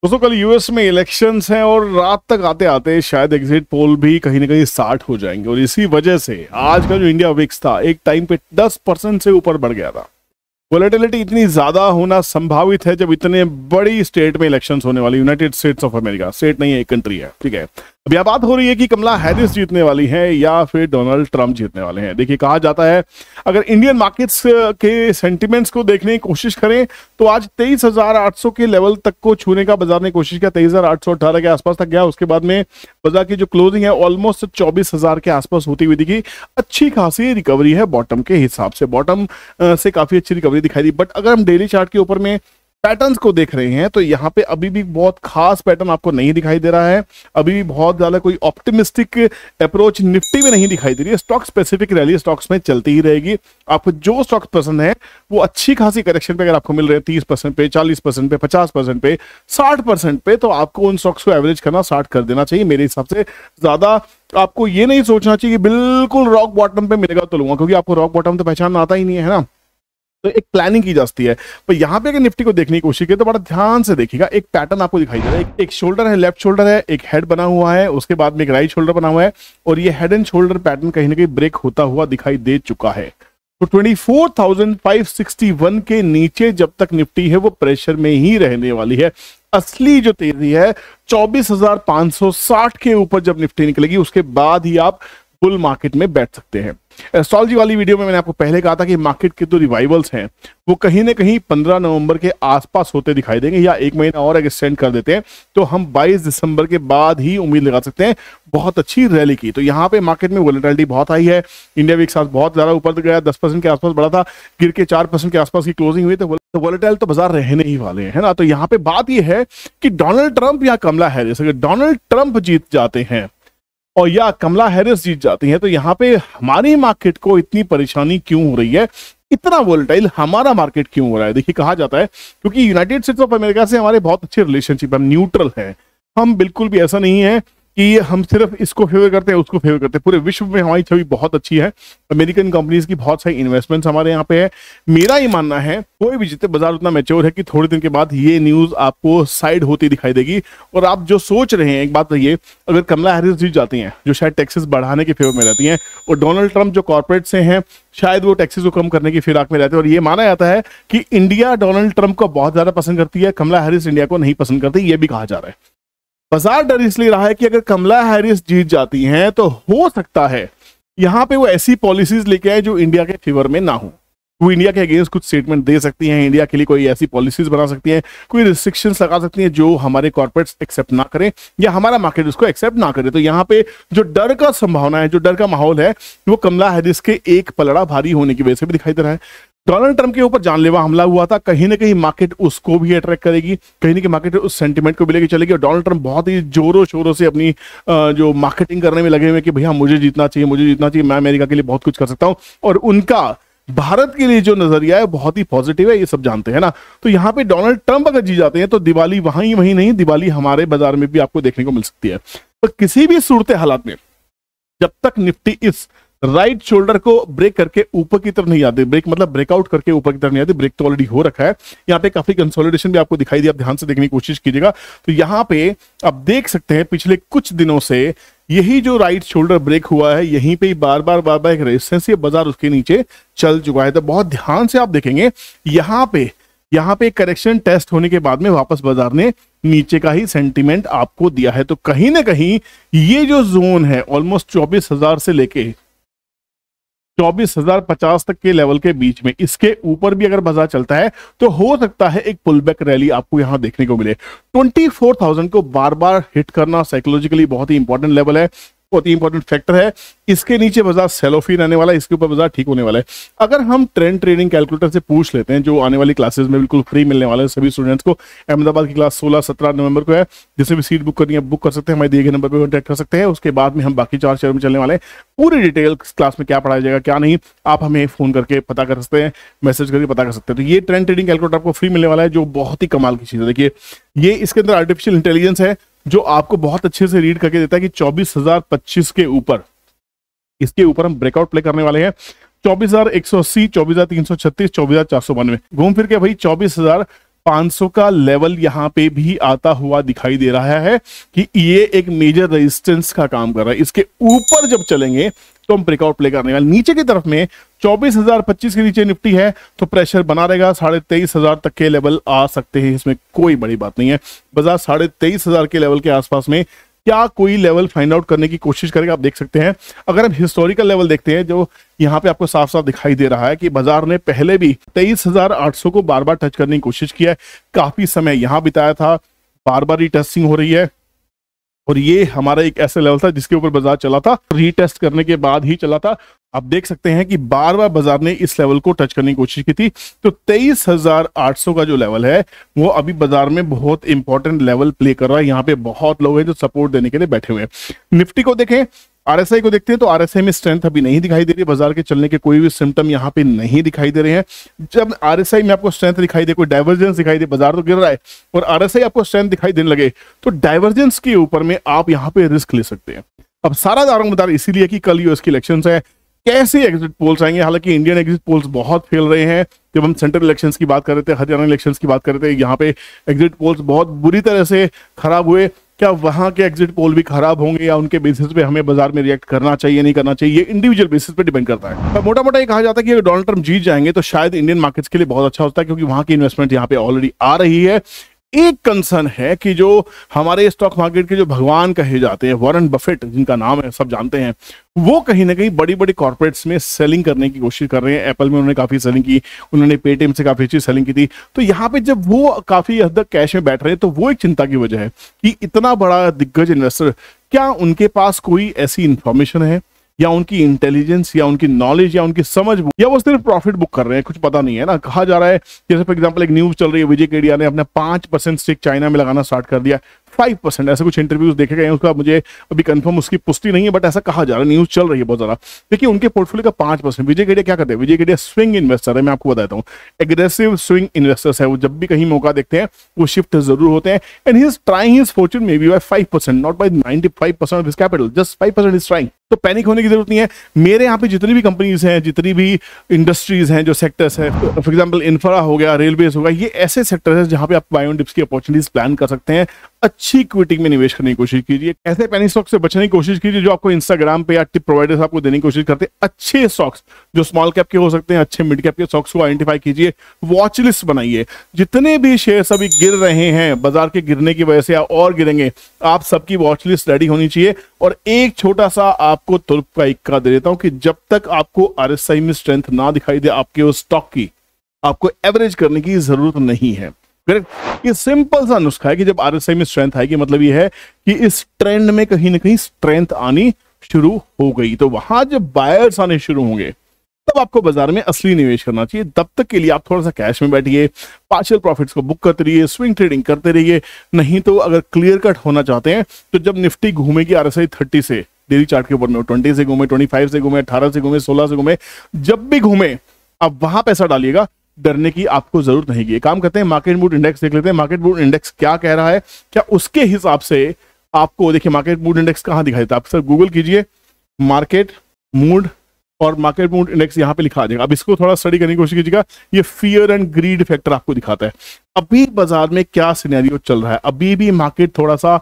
दोस्तों कल यूएस में इलेक्शंस हैं और रात तक आते आते शायद एग्जिट पोल भी कहीं ना कहीं स्टार्ट हो जाएंगे और इसी वजह से आज का जो इंडिया विक्स था एक टाइम पे 10% से ऊपर बढ़ गया था। वोलेटिलिटी इतनी ज्यादा होना संभावित है जब इतने बड़ी स्टेट में इलेक्शंस होने वाली। United states of America state नहीं है, एक कंट्री है, ठीक है। अब यह बात हो रही है कि कमला हैरिस जीतने वाली हैं या फिर डोनाल्ड ट्रंप जीतने वाले हैं। देखिए कहा जाता है अगर इंडियन मार्केट्स के सेंटिमेंट्स को देखने की कोशिश करें तो आज 23,800 के लेवल तक को छूने का बाजार ने कोशिश किया। 23,818 के आसपास तक गया। उसके बाद में बाजार की जो क्लोजिंग है ऑलमोस्ट 24,000 के आसपास होती हुई दिखी। अच्छी खासी रिकवरी है बॉटम के हिसाब से, बॉटम से काफी अच्छी रिकवरी दिखाई दी। बट अगर हम डेली चार्ट के ऊपर में पैटर्न्स को देख रहे हैं तो यहाँ पे अभी भी बहुत खास पैटर्न आपको नहीं दिखाई दे रहा है। अभी भी बहुत ज्यादा कोई ऑप्टिमिस्टिक अप्रोच निफ्टी में नहीं दिखाई दे रही है। स्टॉक स्पेसिफिक रैली स्टॉक्स में चलती ही रहेगी। आपको जो स्टॉक्स पसंद है वो अच्छी खासी करेक्शन पे अगर आपको मिल रहे हैं 30% पे, 40% पे, 50% पे, 60% पे, तो आपको उन स्टॉक्स को एवरेज करना स्टार्ट कर देना चाहिए। मेरे हिसाब से ज्यादा आपको ये नहीं सोचना चाहिए कि बिल्कुल रॉक बॉटम पे मिलेगा तो लूंगा, क्योंकि आपको रॉक बॉटम तो पहचान आता ही नहीं है ना। तो एक प्लानिंग की जाती है। पर यहाँ पे अगर निफ्टी को देखने की कोशिश करें तो बड़ा ध्यान से देखिएगा। एक पैटर्न आपको दिखाई दे रहा है। एक शोल्डर है, लेफ्ट शोल्डर है, एक हेड बना हुआ है, उसके बाद में एक राइट शोल्डर बना हुआ है और ये हेड एंड शोल्डर पैटर्न कहीं ना कहीं ब्रेक होता हुआ दिखाई दे चुका है। तो 24,561 के नीचे जब तक निफ्टी है वो प्रेशर में ही रहने वाली है। असली जो तेजी है 24,560 के ऊपर जब निफ्टी निकलेगी उसके बाद ही आप बुल मार्केट में बैठ सकते हैं। एस्ट्रोलॉजी वाली वीडियो में मैंने आपको पहले कहा था कि मार्केट के जो रिवाइवल्स हैं वो कहीं ना कहीं 15 नवंबर के आसपास होते दिखाई देंगे, या एक महीना और अगर एक्सटेंड कर देते हैं तो हम 22 दिसंबर के बाद ही उम्मीद लगा सकते हैं बहुत अच्छी रैली की। तो यहाँ पे मार्केट में वोलेटिलिटी बहुत आई है। इंडिया वीक साथ बहुत ज्यादा ऊपर गया, 10% के आसपास बढ़ा था, गिर के 4% के आसपास की क्लोजिंग हुई। तो वोलेटाइल तो बाजार रहने ही वाले हैं, है ना। तो यहाँ पे बात यह है कि डोनाल्ड ट्रंप या कमला हैरिस, अगर डोनाल्ड ट्रंप जीत जाते हैं और या कमला हैरिस जीत जाती हैं तो यहाँ पे हमारी मार्केट को इतनी परेशानी क्यों हो रही है, इतना वोलेटाइल हमारा मार्केट क्यों हो रहा है। देखिए कहा जाता है क्योंकि यूनाइटेड स्टेट्स ऑफ अमेरिका से हमारे बहुत अच्छे रिलेशनशिप है, हम न्यूट्रल है। हम बिल्कुल भी ऐसा नहीं है कि हम सिर्फ इसको फेवर करते हैं उसको फेवर करते हैं। पूरे विश्व में हमारी छवि बहुत अच्छी है। अमेरिकन कंपनीज की बहुत सारी इन्वेस्टमेंट्स हमारे यहाँ पे है। मेरा ही मानना है कोई भी जीते, बाजार उतना मैच्योर है कि थोड़े दिन के बाद ये न्यूज आपको साइड होती दिखाई देगी। और आप जो सोच रहे हैं, एक बात रहिए, अगर कमला हैरिस जीत जाती हैं जो शायद टैक्सेस बढ़ाने के फेवर में रहती हैं, और डोनाल्ड ट्रंप जो कॉर्पोरेट से हैं शायद वो टैक्सेस को कम करने की फिराक में रहते हैं, और ये माना जाता है कि इंडिया डोनाल्ड ट्रंप को बहुत ज्यादा पसंद करती है, कमला हैरिस इंडिया को नहीं पसंद करती, ये भी कहा जा रहा है। बाजार डर इसलिए रहा है कि अगर कमला हैरिस जीत जाती हैं तो हो सकता है यहां पे वो ऐसी पॉलिसीज लेके आए जो इंडिया के फेवर में ना हो। वो इंडिया के अगेंस्ट कुछ स्टेटमेंट दे सकती हैं, इंडिया के लिए कोई ऐसी पॉलिसीज बना सकती हैं, कोई रिस्ट्रिक्शंस लगा सकती हैं जो हमारे कॉर्पोरेट्स एक्सेप्ट ना करें या हमारा मार्केट उसको एक्सेप्ट ना करे। तो यहाँ पे जो डर का संभावना है, जो डर का माहौल है, वो कमला हैरिस के एक पलड़ा भारी होने की वजह से भी दिखाई दे रहा है। डोनाल्ड ट्रंप के ऊपर जानलेवा हमला हुआ था, कहीं ना कहीं मार्केट उसको भी अट्रैक्ट करेगी, कहीं ना कहीं मार्केट उस सेंटिमेंट को भी लेके चलेगी। और डोनाल्ड ट्रंप बहुत ही जोरों शोरों से अपनी जो मार्केटिंग करने में लगे हुए कि भैया मुझे जीतना चाहिए, मुझे जीतना चाहिए, मैं अमेरिका के लिए बहुत कुछ कर सकता हूं। और उनका भारत के लिए जो नजरिया है बहुत ही पॉजिटिव है, ये सब जानते हैं ना। तो यहाँ पे डोनाल्ड ट्रंप अगर जीत जाते हैं तो दिवाली वहीं नहीं, दिवाली हमारे बाजार में भी आपको देखने को मिल सकती है। तो किसी भी सूरत हालात में जब तक निफ्टी इस राइट शोल्डर को ब्रेक करके ऊपर की तरफ नहीं आते, ब्रेक मतलब ब्रेकआउट करके ऊपर की तरफ नहीं आते, ब्रेक तो ऑलरेडी हो रखा है। यहाँ पे काफी कंसोलिडेशन भी आपको दिखाई दिया, आप ध्यान से देखने की कोशिश कीजिएगा। तो यहाँ पे आप देख सकते हैं पिछले कुछ दिनों से यही जो राइट शोल्डर ब्रेक हुआ है, यहीं पे बार बार एक रेजिस्टेंस, ये बाजार उसके नीचे चल चुका है। तो बहुत ध्यान से आप देखेंगे यहाँ पे करेक्शन टेस्ट होने के बाद में वापस बाजार ने नीचे का ही सेंटीमेंट आपको दिया है। तो कहीं ना कहीं ये जो जोन है ऑलमोस्ट 24,000 से लेके 24,050 तक के लेवल के बीच में, इसके ऊपर भी अगर बाजार चलता है तो हो सकता है एक पुलबैक रैली आपको यहां देखने को मिले। 24,000 को बार बार हिट करना साइकोलॉजिकली बहुत ही इंपॉर्टेंट लेवल है, बहुत ही इंपॉर्टेंट फैक्टर है। इसके नीचे बाजार सेल ऑफ ही रहने वाला है, इसके ऊपर बाजार ठीक होने वाला है। अगर हम ट्रेंड ट्रेडिंग कैलकुलेटर से पूछ लेते हैं, जो आने वाली क्लासेस में बिल्कुल फ्री मिलने वाले हैं सभी स्टूडेंट्स को, अहमदाबाद की क्लास 16-17 नवंबर को है, जिसे भी सीट बुक करनी है बुक कर सकते हैं, हमारे दिए गए नंबर पर कॉन्टैक्ट कर सकते हैं। उसके बाद में हम बाकी 4 शहरों में चलने वाले हैं। पूरी डिटेल क्लास में क्या पढ़ाया जाएगा क्या नहीं, आप हमें फोन करके पता कर सकते हैं, मैसेज करके पता कर सकते हैं। तो ये ट्रेंड ट्रेडिंग कैलकुलेटर आपको फ्री मिलने वाला है, जो बहुत ही कमाल की चीज है। देखिए ये इसके अंदर आर्टिफिशियल इंटेलिजेंस है जो आपको बहुत अच्छे से रीड करके देता है कि 24,025 के ऊपर, इसके ऊपर हम ब्रेकआउट प्ले करने वाले हैं। 24,180, 24,336, 24,492 घूम फिर के भाई 500 का लेवल यहां पे भी आता हुआ दिखाई दे रहा है कि ये एक मेजर रेजिस्टेंस का काम कर रहा है। इसके ऊपर जब चलेंगे तो हम ब्रेकआउट प्ले करने वाले। नीचे की तरफ में 24,025 के नीचे निफ्टी है तो प्रेशर बना रहेगा, 23,500 तक के लेवल आ सकते हैं, इसमें कोई बड़ी बात नहीं है। बाजार 23,500 के लेवल के आसपास में क्या कोई लेवल फाइंड आउट करने की कोशिश करेगा, आप देख सकते हैं। अगर हम हिस्टोरिकल लेवल देखते हैं जो यहाँ पे आपको साफ साफ दिखाई दे रहा है कि बाजार ने पहले भी 23,800 को बार बार टच करने की कोशिश किया है, काफी समय यहां बिताया था, बार बार रीटेस्टिंग हो रही है और ये हमारा एक ऐसा लेवल था जिसके ऊपर बाजार चला था, रीटेस्ट करने के बाद ही चला था। आप देख सकते हैं कि बार बार बाजार ने इस लेवल को टच करने की कोशिश की थी। तो 23,800 का जो लेवल है वो अभी बाजार में बहुत इंपॉर्टेंट लेवल प्ले कर रहा है। यहाँ पे बहुत लोग हैं जो सपोर्ट देने के लिए बैठे हुए हैं। निफ्टी को देखें, आरएसआई को देखते हैं तो आरएसआई में स्ट्रेंथ अभी नहीं दिखाई दे रही, बाजार के चलने के कोई भी सिम्टम यहाँ पे नहीं दिखाई दे रहे हैं। जब आरएसआई में आपको स्ट्रेंथ दिखाई दे, कोई डाइवर्जेंस दिखाई दे, बाजार तो गिर रहा है और आरएसआई आपको स्ट्रेंथ दिखाई देने लगे तो डाइवर्जेंस के ऊपर में आप यहाँ पे रिस्क ले सकते हैं। अब सारा दारोमदार इसीलिए कि कल यूएस की इलेक्शंस है, कैसे एग्जिट पोल्स आएंगे। हालांकि इंडियन एग्जिट पोल्स बहुत फेल रहे हैं। जब हम सेंट्रल इलेक्शंस की बात कर रहे थे, हरियाणा इलेक्शंस की बात कर रहे थे, यहाँ पे एग्जिट पोल्स बहुत बुरी तरह से खराब हुए। क्या वहां के एग्जिट पोल भी खराब होंगे या उनके बेसिस पे हमें बाजार में रिएक्ट करना चाहिए नहीं करना चाहिए, ये इंडिविजुअल बेसिस पे डिपेंड करता है। मोटा मोटा ये कहा जाता है कि अगर डोनाल्ड ट्रंप जीत जाएंगे तो शायद इंडियन मार्केट्स के लिए बहुत अच्छा होता है, क्योंकि वहां की इन्वेस्टमेंट यहाँ पे ऑलरेडी आ रही है। एक कंसर्न है कि जो हमारे स्टॉक मार्केट के जो भगवान कहे जाते हैं, वॉरेन बफेट जिनका नाम है सब जानते हैं, वो कहीं ना कहीं बड़ी बड़ी कॉर्पोरेट्स में सेलिंग करने की कोशिश कर रहे हैं। एप्पल में उन्होंने काफी सेलिंग की, उन्होंने पेटीएम से काफी अच्छी सेलिंग की थी। तो यहाँ पे जब वो काफी हद तक कैश में बैठ रहे हैं तो वो एक चिंता की वजह है कि इतना बड़ा दिग्गज इन्वेस्टर, क्या उनके पास कोई ऐसी इंफॉर्मेशन है या उनकी इंटेलिजेंस या उनकी नॉलेज या उनकी समझ, या वो सिर्फ प्रॉफिट बुक कर रहे हैं, कुछ पता नहीं है ना। कहा जा रहा है जैसे फॉर एग्जांपल एक न्यूज चल रही है, विजय केडिया ने अपना 5% स्टेक चाइना में लगाना स्टार्ट कर दिया, 5%, ऐसे कुछ इंटरव्यूज देखे गए हैं, उसका मुझे अभी कंफर्म उसकी पुष्टि नहीं है, बट ऐसा कहा जा रहा है, न्यूज चल रही है बहुत ज्यादा। देखिए उनके पोर्टफोलियो का 5%। विजय केडिया क्या करते हैं, विजय केडिया स्विंग इन्वेस्टर है, मैं आपको बताता हूँ, एग्रेसिव स्विंग इन्वेस्टर्स है वो। जब भी कहीं मौका देखते हैं वो शिफ्ट जरूर होते हैं, and he is trying his fortune maybe by 5%, not by 95% of his capital, just 5% is trying. तो पैनिक होने की जरूरत नहीं है। मेरे यहाँ पे जितनी भी कंपनीज हैं, जितनी भी इंडस्ट्रीज हैं, जो सेक्टर्स हैं, फॉर एग्जांपल इंफ्रा हो गया, रेलवेज हो गया, ये ऐसे सेक्टर है जहां पे आप बाय ऑन डिप्स की अपॉर्चुनिटीज प्लान कर सकते हैं। अच्छी इक्विटी में निवेश करने की कोशिश कीजिए। ऐसे पेनी स्टॉक से बचने की कोशिश कीजिए जो आपको इंस्टाग्राम पे या टिप प्रोवाइडर्स आपको देने की कोशिश करते हैं। अच्छे स्टॉक्स जो स्मॉल कैप के हो सकते हैं, अच्छे मिड कैप के स्टॉक्स को आइडेंटिफाई कीजिए, वॉच लिस्ट बनाइए। जितने भी शेयर्स अभी गिर रहे हैं बाजार के गिरने की वजह से या और गिरेंगे, आप सबकी वॉच लिस्ट रेडी होनी चाहिए। और एक छोटा सा आपको तुर्क का इक्का दे देता हूं कि जब तक आपको आरएसआई में स्ट्रेंथ ना दिखाई दे आपके उस स्टॉक की, आपको एवरेज करने की जरूरत नहीं है। करेक्ट। ये सिंपल सा नुस्खा है कि जब आरएसआई में स्ट्रेंथ आएगी, मतलब ये है कि इस ट्रेंड में कहीं ना कहीं स्ट्रेंथ आनी शुरू हो गई, तो वहां जब बायर्स आने शुरू होंगे तब आपको बाजार में असली निवेश करना चाहिए। तब तक के लिए आप थोड़ा सा कैश में बैठिए, पार्शियल प्रॉफिट्स को बुक करते रहिए, स्विंग ट्रेडिंग करते रहिए। नहीं तो अगर क्लियर कट होना चाहते हैं तो जब निफ्टी घूमेगी आरएसआई 30 से डेली चार्ट के ऊपर में, 20 से घूमे, 25 से घूमे, 18 से घूमे, 16 से घूमे, जब भी घूमे आप वहां पैसा डालिएगा, डरने की आपको जरूरत नहीं है। काम करते हैं, मार्केट मूड इंडेक्स देख लेते हैं। मार्केट मूड इंडेक्स क्या कह रहा है, क्या उसके हिसाब से आपको देखिए मार्केट मूड इंडेक्स कहां दिखाई देता है। आप सर गूगल कीजिए मार्केट मूड और मार्केट मूड इंडेक्स यहां पे लिखा आ जाएगा। अब इसको थोड़ा स्टडी करने की कोशिश कीजिएगा। ये फियर एंड ग्रीड फैक्टर आपको दिखाता है अभी बाजार में क्या सिनेरियो चल रहा है। अभी भी मार्केट थोड़ा सा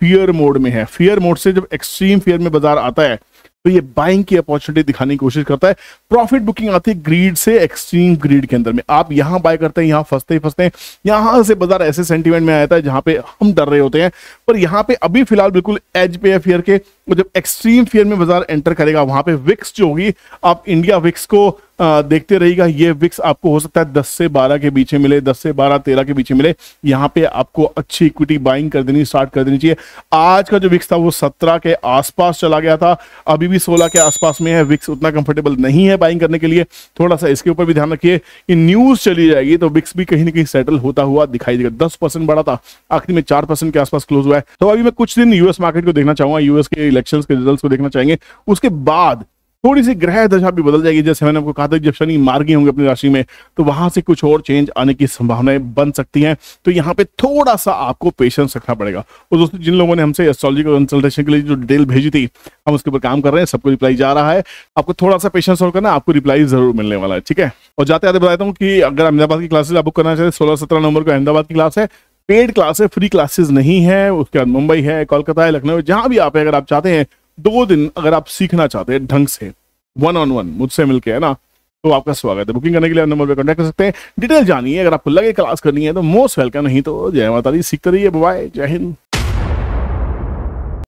फियर मोड में है। फियर मोड से जब एक्सट्रीम फियर में बाजार आता है तो ये बाइंग की अपॉर्चुनिटी दिखाने की कोशिश करता है। प्रॉफिट बुकिंग आती है ग्रीड से एक्सट्रीम ग्रीड के अंदर में। आप यहां बाय करते हैं, यहां फंसते ही फंसते हैं। यहां से बाजार ऐसे सेंटीमेंट में आया था जहां पे हम डर रहे होते हैं, पर यहां पे अभी फिलहाल बिल्कुल एज पे है फियर के। जब एक्सट्रीम फियर में बाजार एंटर करेगा, वहां पे विक्स जो होगी, आप इंडिया विक्स को देखते रहिएगा। ये विक्स आपको हो सकता है 10 से 12 के बीच में मिले, 10 से 12, 13 के बीच में मिले। यहाँ पे आपको अच्छी इक्विटी बाइंग कर देनी स्टार्ट कर देनी चाहिए। आज का जो विक्स था वो 17 के आसपास चला गया था, अभी भी 16 के आसपास में है। विक्स उतना कंफर्टेबल नहीं है बाइंग करने के लिए, थोड़ा सा इसके ऊपर भी ध्यान रखिए। ये न्यूज चली जाएगी तो विक्स भी कहीं ना कहीं सेटल होता हुआ दिखाई देगा। 10% बढ़ा था, आखिर में 4% के आसपास क्लोज हुआ है। तो अभी मैं कुछ दिन यूएस मार्केट को देखना चाहूंगा, यूएस के इलेक्शंस के रिजल्ट्स को देखना चाहेंगे। उसके बाद थोड़ी सी ग्रह दशा भी बदल जाएगी। जैसे मैंने आपको कहा था, जब शनि मार्गी होंगे अपनी राशि में तो वहां से कुछ और चेंज आने की संभावनाएं बन सकती हैं। तो यहाँ पे थोड़ा सा आपको पेशेंस रखना पड़ेगा। और दोस्तों, जिन लोगों ने हमसे एस्ट्रोलॉजी कंसल्टेशन के लिए जो डिटेल भेजी थी, हम उसके ऊपर काम कर रहे हैं, सबको रिप्लाई जा रहा है। आपको थोड़ा सा पेशेंस और करना, आपको रिप्लाई जरूर मिलने वाला है, ठीक है। और जाते आते बताता हूँ कि अगर अहमदाबाद की क्लासेस आप बुक करना चाहते हैं, 16-17 नवंबर को अहमदाबाद की क्लास है, पेड क्लास है, फ्री क्लासेस नहीं है। उसके बाद मुंबई है, कोलकाता है, लखनऊ, जहां भी आप है, अगर आप चाहते हैं 2 दिन अगर आप सीखना चाहते हैं ढंग से, 1-on-1 मुझसे मिलके, है ना, तो आपका स्वागत है। बुकिंग करने के लिए नंबर पे कांटेक्ट कर सकते हैं। डिटेल जानिए, अगर आपको लगे क्लास करनी है तो मोस्ट वेलकम, नहीं तो जय माता दी, सीखते रहिए। बाय, जय हिंद।